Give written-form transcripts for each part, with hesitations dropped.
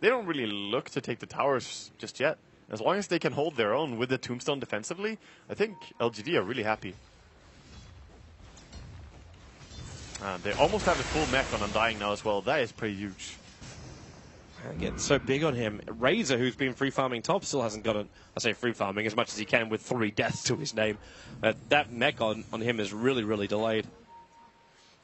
they don't really look to take the towers just yet. As long as they can hold their own with the tombstone defensively, I think LGD are really happy. They almost have a full mech on Undying now as well. That is pretty huge. Getting so big on him. Razor, who's been free farming top, still hasn't got I say free farming as much as he can with 3 deaths to his name. That mech on him is really, really delayed.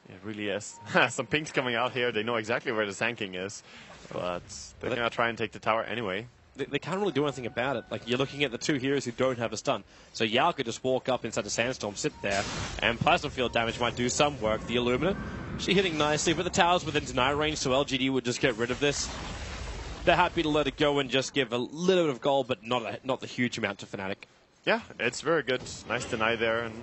It really is. Some pinks coming out here. They know exactly where the Sanking is. But they're going to try and take the tower anyway. They can't really do anything about it. Like, you're looking at the 2 heroes who don't have a stun. So Yao could just walk up inside the Sandstorm, sit there, and plasma field damage might do some work. The Illuminate, she hitting nicely, but the tower's within deny range, so LGD would just get rid of this. They're happy to let it go and just give a little bit of gold, but not the huge amount to Fnatic. Yeah, it's very good. Nice deny there, and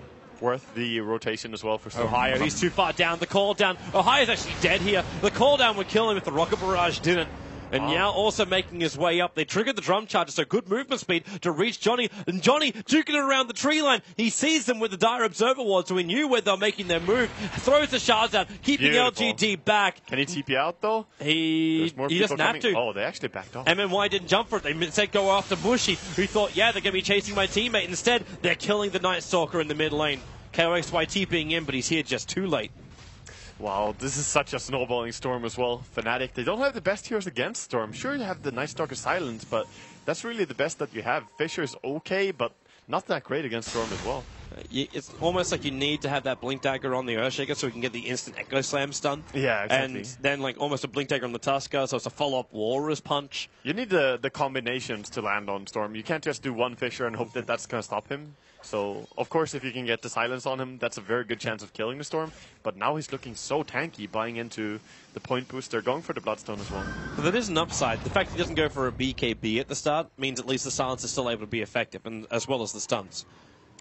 worth the rotation as well for Storm. Ohio, he's too far down. The call down. Ohio's actually dead here. The call down would kill him if the Rocket Barrage didn't. And Yao also making his way up. They triggered the drum charge, so good movement speed to reach Johnny. And Johnny duking it around the tree line. He sees them with the Dire Observer Ward, so he knew where they're making their move. Throws the shards out, keeping LGD back. Can he TP out, though? He doesn't have to. Oh, they actually backed off. MMY didn't jump for it. They instead go after Mushi, who thought, yeah, they're going to be chasing my teammate. Instead, they're killing the Night Stalker in the mid lane. KOXYT being in, but he's here just too late. Wow, this is such a snowballing Storm as well. Fnatic, they don't have the best heroes against Storm. Sure, you have the Night Stalker Silence, but that's really the best that you have. Fisher's okay, but not that great against Storm as well. It's almost like you need to have that Blink Dagger on the Earthshaker so we can get the instant Echo Slam stun. Yeah, exactly. And then like almost a Blink Dagger on the Tusker, so it's a follow-up Walrus Punch. You need the combinations to land on Storm. You can't just do one Fisher and hope that that's going to stop him. So, of course, if you can get the silence on him, that's a very good chance of killing the Storm. But now he's looking so tanky, buying into the point booster, going for the Bloodstone as well. But there is an upside. The fact he doesn't go for a BKB at the start means at least the silence is still able to be effective, and as well as the stuns.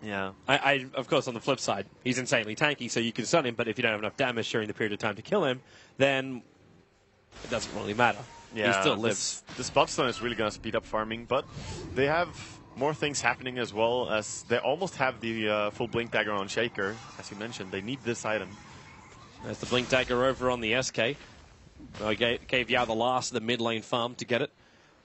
Yeah. Of course, on the flip side, he's insanely tanky, so you can stun him, but if you don't have enough damage during the period of time to kill him, then it doesn't really matter. Yeah, he still lives. This Bloodstone is really going to speed up farming, but they have more things happening as well, as they almost have the full Blink Dagger on Shaker. As you mentioned, they need this item. There's the Blink Dagger over on the SK. Gave Yao the last of the mid lane farm to get it.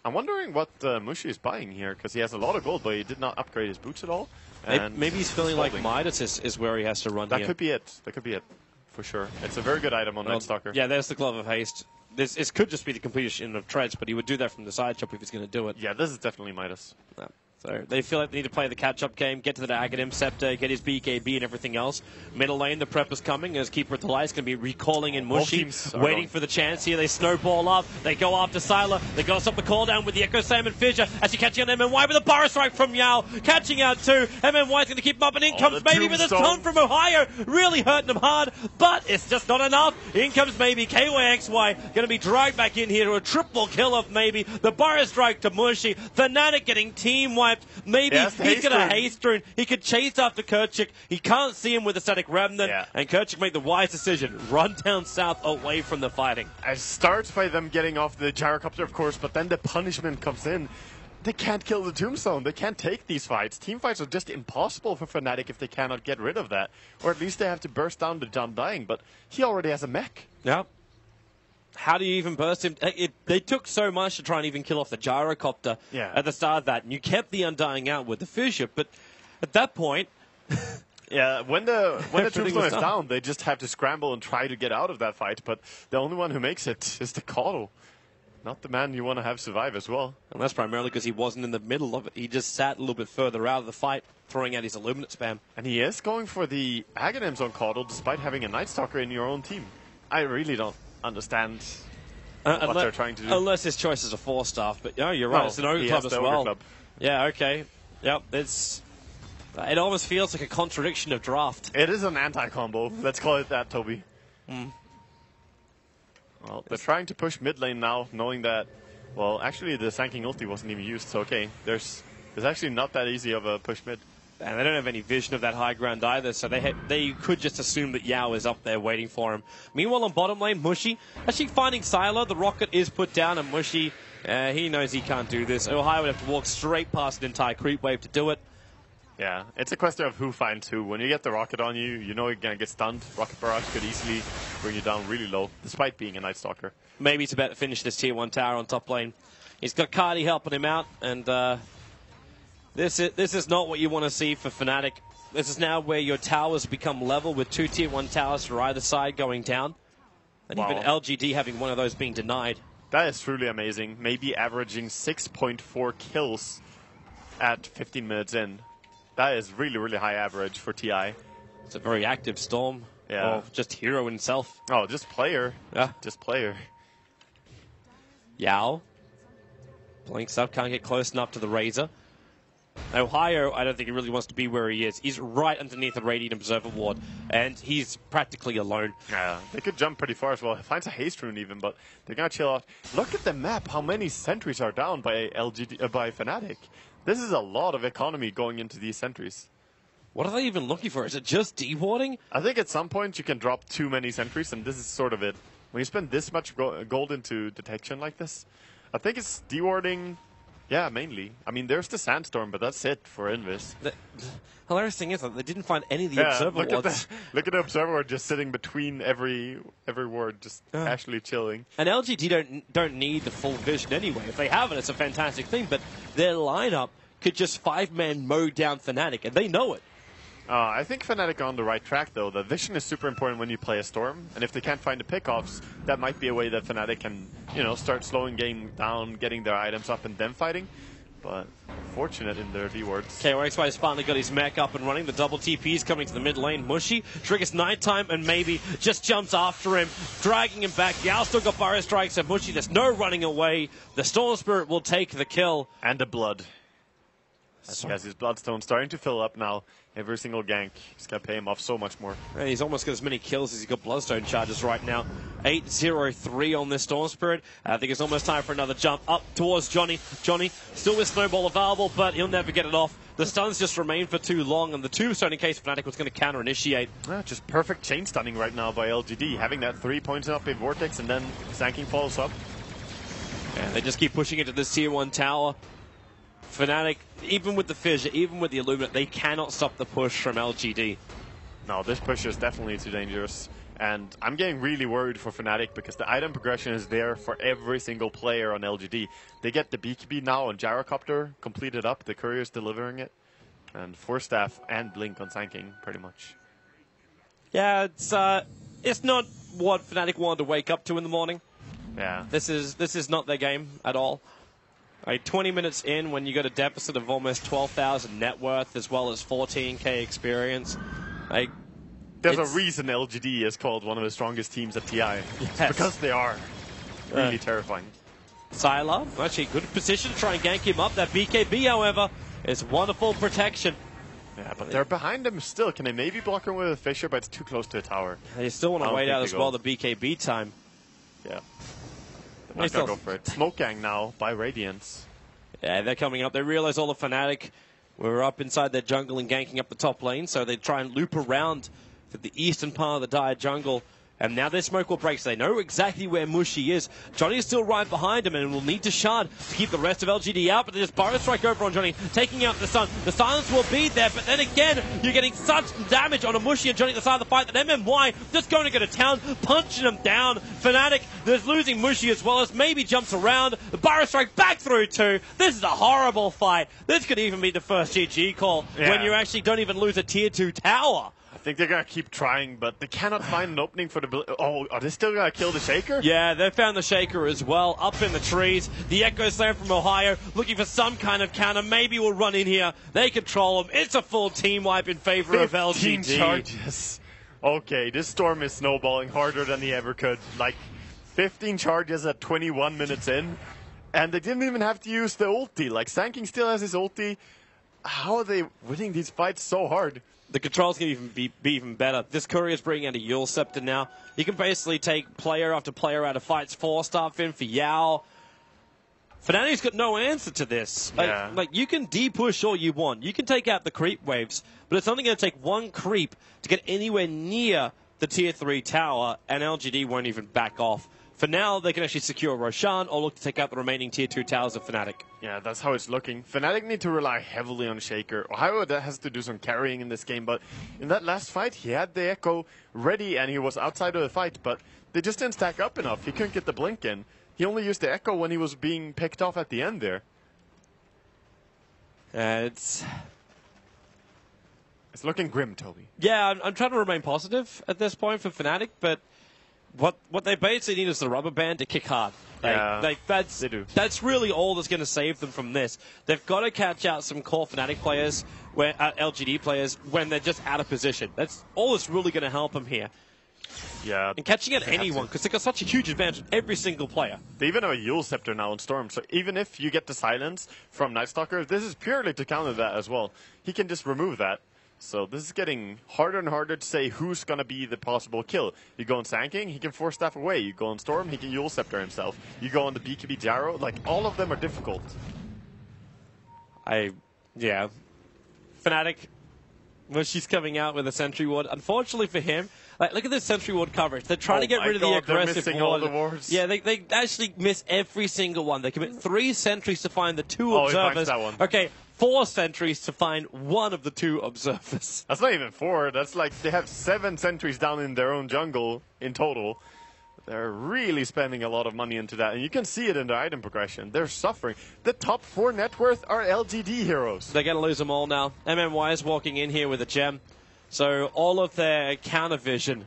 I'm wondering what Mushi is buying here, because he has a lot of gold, but he did not upgrade his boots at all. Maybe he's feeling like Midas is where he has to run That here. could be it. That could be it, for sure. It's a very good item on Night Stalker. Yeah, there's the Glove of Haste. This could just be the completion of Treads, but he would do that from the side shop if he's going to do it. Yeah, this is definitely Midas. No. So they feel like they need to play the catch-up game, get to the Aghanim Scepter, get his BKB and everything else. Middle lane, the prep is coming as Keeper of the Light's going to be recalling in Mushi, waiting for the chance here. They snowball up, they go after Sylar, they got to stop the call down with the Echo Slam and Fissure as he catching on MMY with a Bar Strike from Yao, catching out too. MMY's going to keep him up, and in comes Maybe with a stun from Ohio, really hurting him hard, but it's just not enough. In comes Maybe, KYXY going to be dragged back in here to a triple kill of Maybe. The Bar Strike to Mushi, Fnatic getting team wiped. Maybe he's got a haste rune. He could chase after Kerchik. He can't see him with a static remnant. And Kerchik made the wise decision. Run down south away from the fighting. It starts by them getting off the gyrocopter, of course, but then the punishment comes in. They can't kill the Tombstone. They can't take these fights. Team fights are just impossible for Fnatic if they cannot get rid of that. Or at least they have to burst down the Undying, but he already has a mech. Yeah. How do you even burst him? They took so much to try and even kill off the gyrocopter at the start of that, and you kept the Undying out with the Fissure, but at that point... yeah, when the Tombstone is down, they just have to scramble and try to get out of that fight, but the only one who makes it is the Caudle. Not the man you want to have survive as well. And that's primarily because he wasn't in the middle of it. He just sat a little bit further out of the fight, throwing out his Illuminate spam. And he is going for the Aghanims on Caudle, despite having a Night Stalker in your own team. I really don't understand what they're trying to do. Unless his choice is a 4-staff, but you're right, it's an Ogre Club as well. Club. Yeah, okay. Yep, it almost feels like a contradiction of draft. It is an anti-combo. Let's call it that, Toby. Well, they're trying to push mid lane now, knowing that, well, actually the Sanking ulti wasn't even used, so okay. There's actually not that easy of a push mid. And they don't have any vision of that high ground either, so they could just assume that Yao is up there waiting for him. Meanwhile, on bottom lane, Mushi actually finding Sylar. The rocket is put down, and Mushi, he knows he can't do this. Ohio would have to walk straight past an entire creep wave to do it. Yeah, it's a question of who finds who. When you get the rocket on you, you know you're going to get stunned. Rocket barrage could easily bring you down really low, despite being a Night Stalker. Maybe it's about to finish this tier 1 tower on top lane. He's got Cardi helping him out, and this is not what you want to see for Fnatic. This is now where your towers become level with 2 tier 1 towers for either side going down. And wow. even LGD having one of those being denied. That is truly amazing. Maybe averaging 6.4 kills at 15 minutes in. That is really, really high average for TI. It's a very active Storm. Yeah. Or just hero himself. Oh, just player. Yeah. Just player. Yao. Blinks up, can't get close enough to the Razor. Ohio, I don't think he really wants to be where he is. He's right underneath the Radiant Observer ward, and he's practically alone. Yeah, they could jump pretty far as well. Finds a haste rune even, but they're gonna chill out. Look at the map, how many sentries are down by by Fnatic. This is a lot of economy going into these sentries. What are they even looking for? Is it just dewarding? I think at some point you can drop too many sentries, and this is sort of it. When you spend this much gold into detection like this, I think it's dewarding. Yeah, mainly. I mean, there's the Sandstorm, but that's it for Invis. The hilarious thing is that they didn't find any of the Observer wards. Look at the Observer ward just sitting between every ward, just actually chilling. And LGD don't need the full vision anyway. If they have it, it's a fantastic thing, but their lineup could just 5-man mow down Fnatic, and they know it. I think Fnatic are on the right track, though. The vision is super important when you play a Storm, and if they can't find the pickoffs, that might be a way that Fnatic can, you know, start slowing game down, getting their items up, and then fighting. But fortunate in their D-wards. KOX has finally got his mech up and running. The double TP is coming to the mid lane. Mushy triggers nighttime and maybe just jumps after him, dragging him back. Yao still got Burrow Strikes and Mushy. There's no running away. The Storm Spirit will take the kill. And the blood. He has his Bloodstone starting to fill up now. Every single gank. He's going to pay him off so much more. And he's almost got as many kills as he's got Bloodstone charges right now. 8-0-3 on this Storm Spirit. I think it's almost time for another jump up towards Johnny. Johnny still with Snowball available, but he'll never get it off. The stuns just remain for too long, and the Tombstone in case Fnatic was going to counter-initiate. Just perfect chain stunning right now by LGD. Having that 3 points up a Vortex, and then Zanking follows up. And they just keep pushing into this tier 1 tower. Fnatic, even with the Fissure, even with the Illuminate, they cannot stop the push from LGD. No, this push is definitely too dangerous. And I'm getting really worried for Fnatic because the item progression is there for every single player on LGD. They get the BKB now on Gyrocopter completed up, the Courier's delivering it. And Force Staff and Blink on Zanking, pretty much. Yeah, it's not what Fnatic wanted to wake up to in the morning. Yeah. This is not their game at all. 20 minutes in, when you got a deficit of almost 12,000 net worth as well as 14k experience, there's a reason LGD is called one of the strongest teams at TI. Yes. Because they are really terrifying. Sylar, actually good position to try and gank him up. That BKB, however, is wonderful protection. Yeah, but they're behind him still. Can they maybe block him with a Fissure, but it's too close to a tower? They still want to wait out as well the BKB time. Yeah. They're not gonna go for it. Smoke Gang now by Radiance. Yeah, they're coming up. They realize all the Fnatic were up inside their jungle and ganking up the top lane, so they try and loop around to the eastern part of the Dire jungle. And now their smoke will break, so they know exactly where Mushy is. Johnny is still right behind him and will need to shard to keep the rest of LGD out, but they just Burrow Strike over on Johnny, taking out the Sun. The silence will be there, but then again, you're getting such damage on a Mushy and Johnny at the side of the fight that MMY just going to go to town, punching them down. Fnatic, there's losing Mushy as well as maybe jumps around. The Burrow Strike back through too. This is a horrible fight. This could even be the first GG call when you actually don't even lose a tier 2 tower. I think they're going to keep trying, but they cannot find an opening for the... Oh, are they still going to kill the Shaker? Yeah, they found the Shaker as well, up in the trees. The Echo Slam from Ohio, looking for some kind of counter. Maybe we'll run in here. They control him. It's a full team wipe in favor of LGD. 15 charges. Okay, this Storm is snowballing harder than he ever could. Like, 15 charges at 21 minutes in, and they didn't even have to use the ulti. Like, Zanking still has his ulti. How are they winning these fights so hard? The controls can even be even better. This Courier's bringing out a Yule Scepter now. You can basically take player after player out of fights. 4-star Fin for Yao. Fnatic's got no answer to this. Yeah. Like, you can de-push all you want. You can take out the creep waves, but it's only going to take one creep to get anywhere near the tier 3 tower, and LGD won't even back off. For now, they can actually secure Roshan or look to take out the remaining Tier 2 towers of Fnatic. Yeah, that's how it's looking. Fnatic need to rely heavily on Shaker. Ohio that has to do some carrying in this game, but in that last fight, he had the Echo ready and he was outside of the fight, but they just didn't stack up enough. He couldn't get the blink in. He only used the Echo when he was being picked off at the end there. It's looking grim, Toby. Yeah, I'm trying to remain positive at this point for Fnatic, but what they basically need is the rubber band to kick hard. They do. That's really all that's going to save them from this. They've got to catch out some core Fnatic players, LGD players, when they're just out of position. That's all that's really going to help them here. Yeah. And catching out anyone, because they've got such a huge advantage with every single player. They even have a Yule Scepter now on Storm, so even if you get the silence from Night Stalker, this is purely to counter that as well. He can just remove that. So this is getting harder and harder to say who's going to be the possible kill. You go on Sanking, he can Force Staff away. You go on Storm, he can Yule Scepter himself. You go on the BKB Gyro, like all of them are difficult. Yeah. Fnatic, well, she's coming out with a Sentry Ward. Unfortunately for him, like, look at this Sentry Ward coverage. They're trying to get rid of the aggressive ward. All the wards. Yeah, they actually miss every single one. They commit 3 sentries to find the 2 observers. He finds that one. Okay, 4 sentries to find 1 of the 2 observers. That's not even 4. That's like they have 7 sentries down in their own jungle in total. They're really spending a lot of money into that, and you can see it in their item progression. They're suffering. The top 4 net worth are LGD heroes. They're going to lose them all now. MMY is walking in here with a gem, so all of their counter vision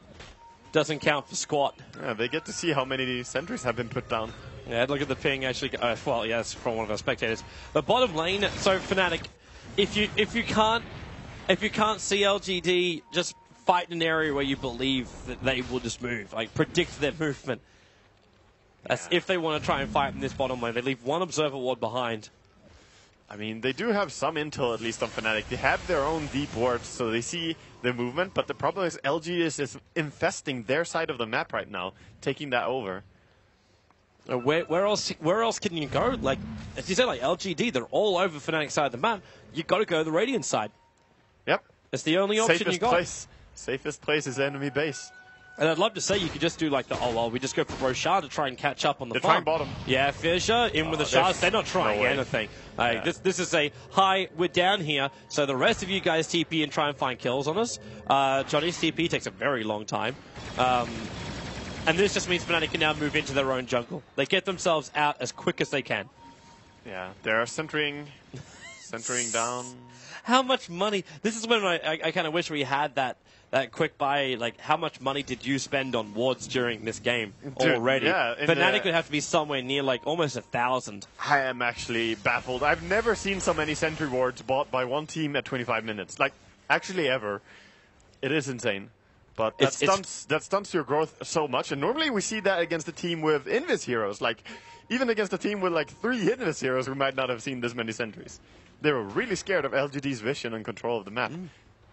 doesn't count for squat. Yeah, they get to see how many sentries have been put down. Yeah, look at the ping actually. Well, yes, from one of our spectators. The bottom lane. So Fnatic, if you can't see LGD, just fight in an area where you believe that they will just move. Like predict their movement. That's if they want to try and fight in this bottom lane. They leave 1 observer ward behind. I mean, they do have some intel, at least on Fnatic. They have their own deep wards, so they see the movement. But the problem is LG is infesting their side of the map right now, taking that over. Where else can you go? Like, as you said, like LGD, they're all over Fnatic side of the map. You got to go to the Radiant side. Yep. It's the only option you got. Safest place is enemy base. And I'd love to say you could just do like we just go for Roshan to try and catch up on the farm. They're trying bottom. Yeah, Fisher in with the shards. They're not trying anything. This is a hi, we're down here, so the rest of you guys TP and try and find kills on us. Johnny's TP takes a very long time. And this just means Fnatic can now move into their own jungle. They get themselves out as quick as they can. Yeah, they're centering down. How much money? This is when I kind of wish we had that quick buy. Like, how much money did you spend on wards during this game already? Yeah, Fnatic would have to be somewhere near like almost 1,000. I am actually baffled. I've never seen so many sentry wards bought by one team at 25 minutes. Like, actually ever. It is insane. But that stunts your growth so much. And normally we see that against a team with Invis heroes. Like, even against a team with like 3 Invis heroes, we might not have seen this many sentries. They were really scared of LGD's vision and control of the map.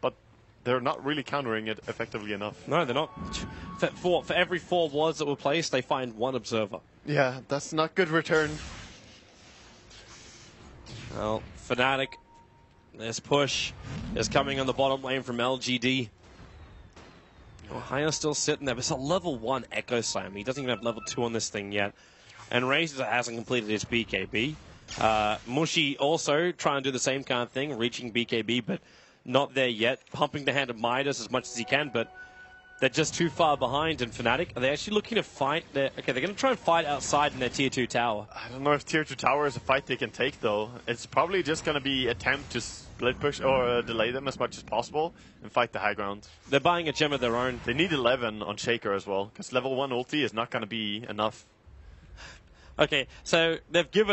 But they're not really countering it effectively enough. No, they're not. For every 4 wards that were placed, they find 1 observer. Yeah, that's not good return. Well, Fnatic, this push is coming on the bottom lane from LGD. Ohio's still sitting there, but it's a level 1 Echo Slam. He doesn't even have level 2 on this thing yet. And Razor hasn't completed his BKB. Mushi also trying to do the same kind of thing, reaching BKB, but not there yet. Pumping the hand of Midas as much as he can, but they're just too far behind. And Fnatic, are they actually looking to fight? Okay, they're going to try and fight outside in their Tier 2 tower. I don't know if Tier 2 tower is a fight they can take, though. It's probably just going to be attempt to split push or delay them as much as possible and fight the high ground. They're buying a gem of their own. They need 11 on Shaker as well, because level 1 ulti is not going to be enough. Okay, so they've given